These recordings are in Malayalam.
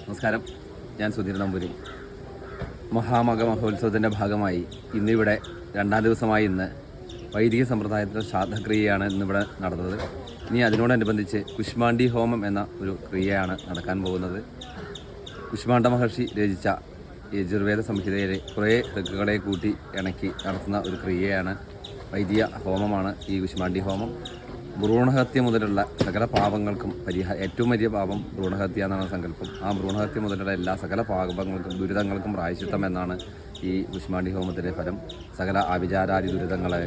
നമസ്കാരം, ഞാൻ സുധീർ നമ്പൂരി. മഹാമക മഹോത്സവത്തിൻ്റെ ഭാഗമായി ഇന്നിവിടെ രണ്ടാം ദിവസമായി ഇന്ന് വൈദിക സമ്പ്രദായത്തിലെ ശ്രാദ്ധക്രിയയാണ് ഇന്നിവിടെ നടന്നത്. ഇനി അതിനോടനുബന്ധിച്ച് കുശ്മാണ്ഡി ഹോമം എന്ന ഒരു ക്രിയയാണ് നടക്കാൻ പോകുന്നത്. കുശ്മാണ്ഡ മഹർഷി രചിച്ച യജുർവേദ സംഹിതയിലെ കുറേ ഋക്കുകളെ കൂട്ടി ഇണക്കി നടത്തുന്ന ഒരു ക്രിയയാണ്, വൈദിക ഹോമമാണ് ഈ കുശ്മാണ്ഡി ഹോമം. ഭ്രൂണഹത്യ മുതലുള്ള സകല പാപങ്ങൾക്കും ഏറ്റവും വലിയ പാപം ഭ്രൂണഹത്യ എന്നാണ് സങ്കല്പം. ആ ഭ്രൂണഹത്യ മുതലുള്ള എല്ലാ സകല പാപങ്ങൾക്കും ദുരിതങ്ങൾക്കും പ്രായശ്ചിത്തം എന്നാണ് ഈ കുശ്മാണ്ഡി ഹോമത്തിൻ്റെ ഫലം. സകല ആഭിചാരാദി ദുരിതങ്ങളെ,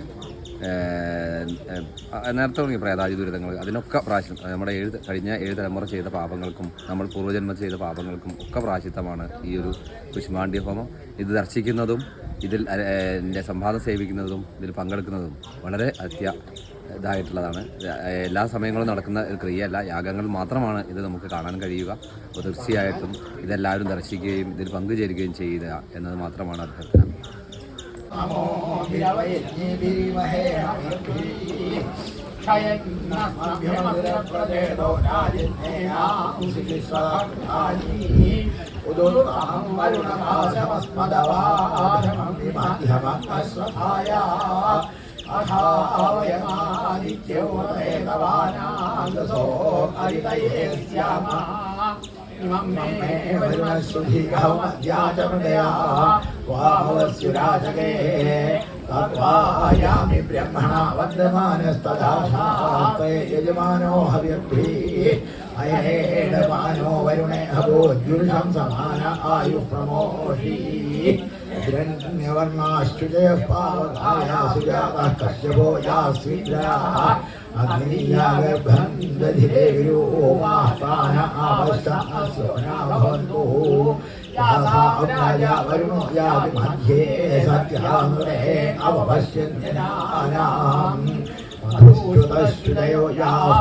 നേരത്തെ തുടങ്ങിയ പ്രേതാദി ദുരിതങ്ങൾ, അതിനൊക്കെ പ്രായശ്ചിത്തം. നമ്മുടെ കഴിഞ്ഞ 7 തലമുറ ചെയ്ത പാപങ്ങൾക്കും നമ്മൾ പൂർവ്വജന്മം ചെയ്ത പാപങ്ങൾക്കും ഒക്കെ പ്രായശ്ചിത്തമാണ് ഈ ഒരു കുശ്മാണ്ഡി ഹോമം. ഇത് ദർശിക്കുന്നതും ഇതിൽ എൻ്റെ സംവാദം സേവിക്കുന്നതും ഇതിൽ പങ്കെടുക്കുന്നതും വളരെ ഇതായിട്ടുള്ളതാണ്. എല്ലാ സമയങ്ങളും നടക്കുന്ന ഒരു ക്രിയയല്ല, യാഗങ്ങൾ മാത്രമാണ് ഇത് നമുക്ക് കാണാൻ കഴിയുക. അപ്പോൾ തീർച്ചയായിട്ടും ഇതെല്ലാവരും ദർശിക്കുകയും ഇതിൽ പങ്കുചേരുകയും ചെയ്യുക എന്നത് മാത്രമാണ് അഭ്യർത്ഥന. तत्त्वायामि ब्रह्मणा वन्द्यमानस्तदा यजमानो हव्यभिः अयेडमानो वरुणे हवोद्युषं समान आयुः प्रमोषी हिरण्यवर्णाश्चुजयः पावकाया सुजातः कश्यपो यास्विद्राः अग्नियागर्भं दधिरे विरूपाः आवश्यकस्योना भवन्तु यासा अव्याया वरुणो याति मध्ये सत्यानुरे अवपश्यन्यनानां मधुश्रुतश्रुतयो याः